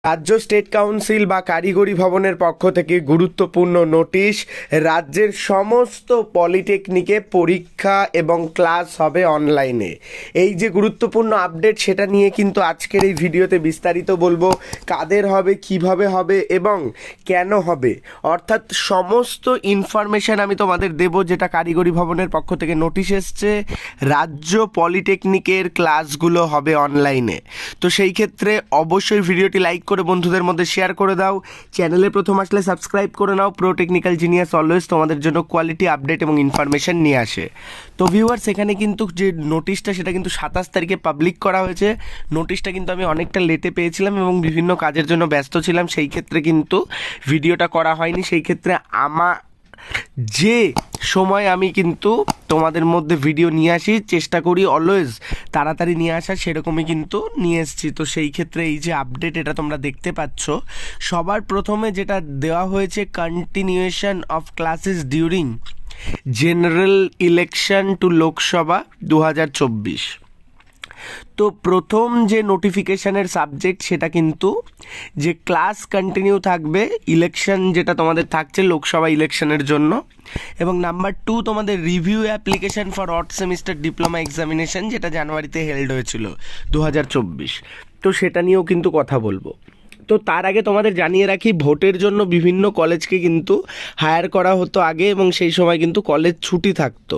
রাজ্য state council বা কারিগরি ভবনের পক্ষ থেকে গুরুত্বপূর্ণ নোটিশ। রাজ্যের সমস্ত পলিটেকনিকে পরীক্ষা এবং ক্লাস হবে অনলাইনে। এই যে গুরুত্বপূর্ণ আপডেট, সেটা নিয়ে কিন্তু আজকের এই ভিডিওতে বিস্তারিত বলবো। কাদের হবে, কিভাবে হবে এবং কেন হবে, অর্থাৎ সমস্ত ইনফরমেশন আমি তোমাদের দেব, যেটা কারিগরি ভবনের পক্ষ থেকে নোটিশ এসছে। রাজ্য পলিটেকনিকের ক্লাসগুলো হবে অনলাইনে। তো সেই ক্ষেত্রে অবশ্যই ভিডিওটি লাইক করে বন্ধুদের মধ্যে শেয়ার করে দাও। চ্যানেলে প্রথম আসলে সাবস্ক্রাইব করে নাও। প্রো টেকনিক্যাল জিনিয়াস অলওয়েজ তোমাদের জন্য কোয়ালিটি আপডেট এবং ইনফরমেশন নিয়ে আসে। তো ভিউয়ার্স, এখানে কিন্তু যে নোটিশটা সেটা কিন্তু 27 তারিখে পাবলিক করা হয়েছে। নোটিশটা কিন্তু আমি অনেকটা লেটে পেয়েছিলাম এবং বিভিন্ন কাজের জন্য ব্যস্ত ছিলাম, সেই ক্ষেত্রে কিন্তু ভিডিওটা করা হয়নি। সেই ক্ষেত্রে যে সময় আমি কিন্তু তোমাদের মধ্যে ভিডিও নিয়ে আসি, চেষ্টা করি অলওয়েজ তাড়াতাড়ি নিয়ে আসার, সেরকমই কিন্তু নিয়ে এসেছি। তো সেই ক্ষেত্রে এই যে আপডেট, এটা তোমরা দেখতে পাচ্ছ। সবার প্রথমে যেটা দেওয়া হয়েছে, continuation of classes during general election to Lok Sabha 2024। তো প্রথম যে নোটিফিকেশানের সাবজেক্ট, সেটা কিন্তু যে ক্লাস কন্টিনিউ থাকবে ইলেকশন যেটা তোমাদের থাকছে লোকসভা ইলেকশনের জন্য। এবং নাম্বার 2, তোমাদের review application for odd semester diploma examination, যেটা জানুয়ারিতে হেল্ড হয়েছিল 2024। তো সেটা নিয়েও কিন্তু কথা বলবো। তো তার আগে তোমাদের জানিয়ে রাখি, ভোটের জন্য বিভিন্ন কলেজকে কিন্তু হায়ার করা হতো আগে, এবং সেই সময় কিন্তু কলেজ ছুটি থাকতো।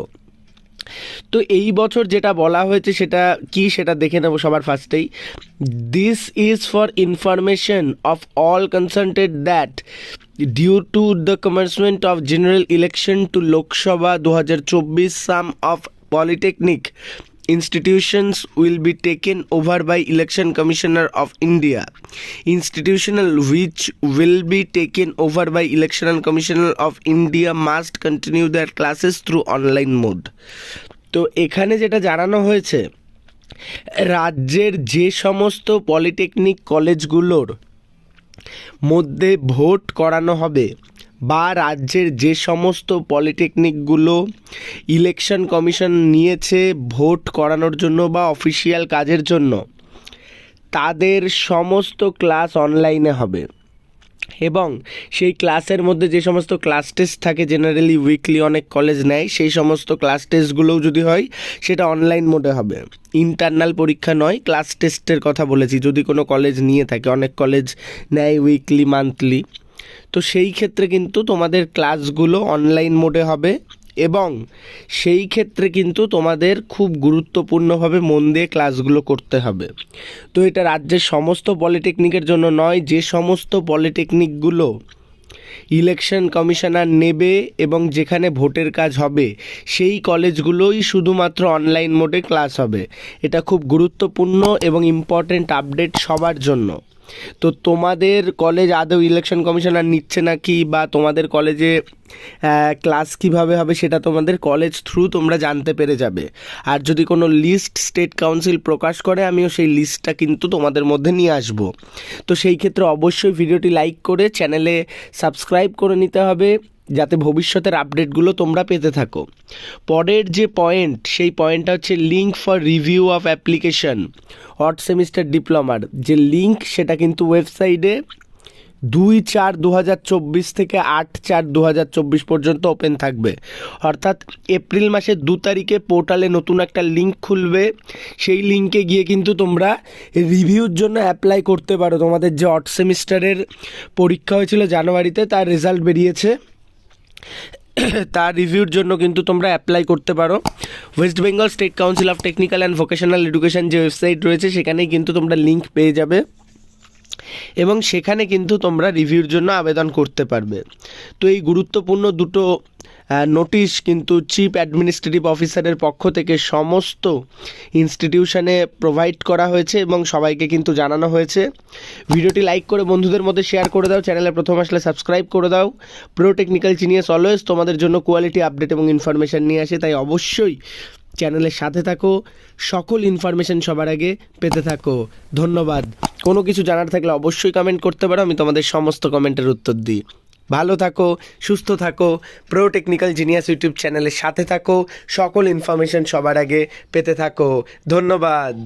তো এই বছর যেটা বলা হয়েছে সেটা কি, সেটা দেখে নেব সবার ফার্স্টেই। This is for information of all concerned that due to the commencement of general election to Lok Sabha 2024 some of polytechnic institutions will be taken over by Election Commissioner of India. Institutional which will be taken over by Election Commissioner of India must continue their classes through online mode. তো এখানে যেটা জানানো হয়েছে, রাজ্যের যে সমস্ত polytechnic কলেজগুলোর মধ্যে vote করানো হবে, বা রাজ্যের যে সমস্ত পলিটেকনিকগুলো ইলেকশন কমিশন নিয়েছে ভোট করানোর জন্য বা অফিসিয়াল কাজের জন্য, তাদের সমস্ত ক্লাস অনলাইনে হবে। এবং সেই ক্লাসের মধ্যে যে সমস্ত ক্লাস টেস্ট থাকে, জেনারেলি উইকলি অনেক কলেজ নেয়, সেই সমস্ত ক্লাস টেস্টগুলোও যদি হয় সেটা অনলাইন মোডে হবে। ইন্টারনাল পরীক্ষা নয়, ক্লাস টেস্টের কথা বলেছি। যদি কোনো কলেজ নিয়ে থাকে, অনেক কলেজ নেয় উইকলি, মান্থলি, তো সেই ক্ষেত্রে কিন্তু তোমাদের ক্লাসগুলো অনলাইন মোডে হবে। এবং সেই ক্ষেত্রে কিন্তু তোমাদের খুব গুরুত্বপূর্ণভাবে মন দিয়ে ক্লাসগুলো করতে হবে। তো এটা রাজ্যের সমস্ত পলিটেকনিকের জন্য নয়, যে সমস্ত পলিটেকনিকগুলো ইলেকশন কমিশনার নেবে এবং যেখানে ভোটের কাজ হবে, সেই কলেজগুলোই শুধুমাত্র অনলাইন মোডে ক্লাস হবে। এটা খুব গুরুত্বপূর্ণ এবং ইম্পর্ট্যান্ট আপডেট সবার জন্য। তো তোমাদের কলেজ আদৌ ইলেকশন কমিশনার নিচ্ছে নাকি, বা তোমাদের কলেজে ক্লাস কিভাবে হবে, সেটা তোমাদের কলেজ থ্রু তোমরা জানতে পেরে যাবে। আর যদি কোনো লিস্ট স্টেট কাউন্সিল প্রকাশ করে, আমিও সেই লিস্টটা কিন্তু তোমাদের মধ্যে নিয়ে আসব। তো সেই ক্ষেত্রে অবশ্যই ভিডিওটি লাইক করে চ্যানেলে সাবস্ক্রাইব করে নিতে হবে, যাতে ভবিষ্যতের আপডেটগুলো তোমরা পেতে থাকো। পরের যে পয়েন্ট, সেই পয়েন্টটা হচ্ছে link for review of application odd semester ডিপ্লোমার যে লিঙ্ক, সেটা কিন্তু ওয়েবসাইটে 2/4/2024 থেকে 8/4/2024 পর্যন্ত ওপেন থাকবে। অর্থাৎ এপ্রিল মাসের 2 তারিখে পোর্টালে নতুন একটা লিঙ্ক খুলবে। সেই লিঙ্কে গিয়ে কিন্তু তোমরা রিভিউর জন্য অ্যাপ্লাই করতে পারো। তোমাদের যে অড সেমিস্টারের পরীক্ষা হয়েছিল জানুয়ারিতে, তার রেজাল্ট বেরিয়েছে, তার রিভিউর জন্য কিন্তু তোমরা অ্যাপ্লাই করতে পারো। West Bengal state council of technical and vocational education যে ওয়েবসাইট রয়েছে, সেখানেই কিন্তু তোমরা লিঙ্ক পেয়ে যাবে এবং সেখানে কিন্তু তোমরা রিভিউর জন্য আবেদন করতে পারবে। তো এই গুরুত্বপূর্ণ দুটো নোটিশ কিন্তু চিফ অ্যাডমিনিস্ট্রেটিভ অফিসারের পক্ষ থেকে সমস্ত ইনস্টিটিউশনে প্রোভাইড করা হয়েছে এবং সবাইকে কিন্তু জানানো হয়েছে। ভিডিওটি লাইক করে বন্ধুদের মধ্যে শেয়ার করে দাও। চ্যানেলে প্রথম আসলে সাবস্ক্রাইব করে দাও। প্রো টেকনিক্যাল জিনিয়াস অলওয়েজ তোমাদের জন্য কোয়ালিটি আপডেট এবং ইনফরমেশান নিয়ে আসে, তাই অবশ্যই চ্যানেলের সাথে থাকো, সকল ইনফরমেশন সবার আগে পেতে থাকো। ধন্যবাদ। কোনো কিছু জানার থাকলে অবশ্যই কমেন্ট করতে পারো, আমি তোমাদের সমস্ত কমেন্টের উত্তর দিই। ভালো থাকো, সুস্থ থাকো, প্রো টেকনিক্যাল জিনিয়াস ইউটিউব চ্যানেলের সাথে থাকো, সকল ইনফরমেশন সবার আগে পেতে থাকো। ধন্যবাদ।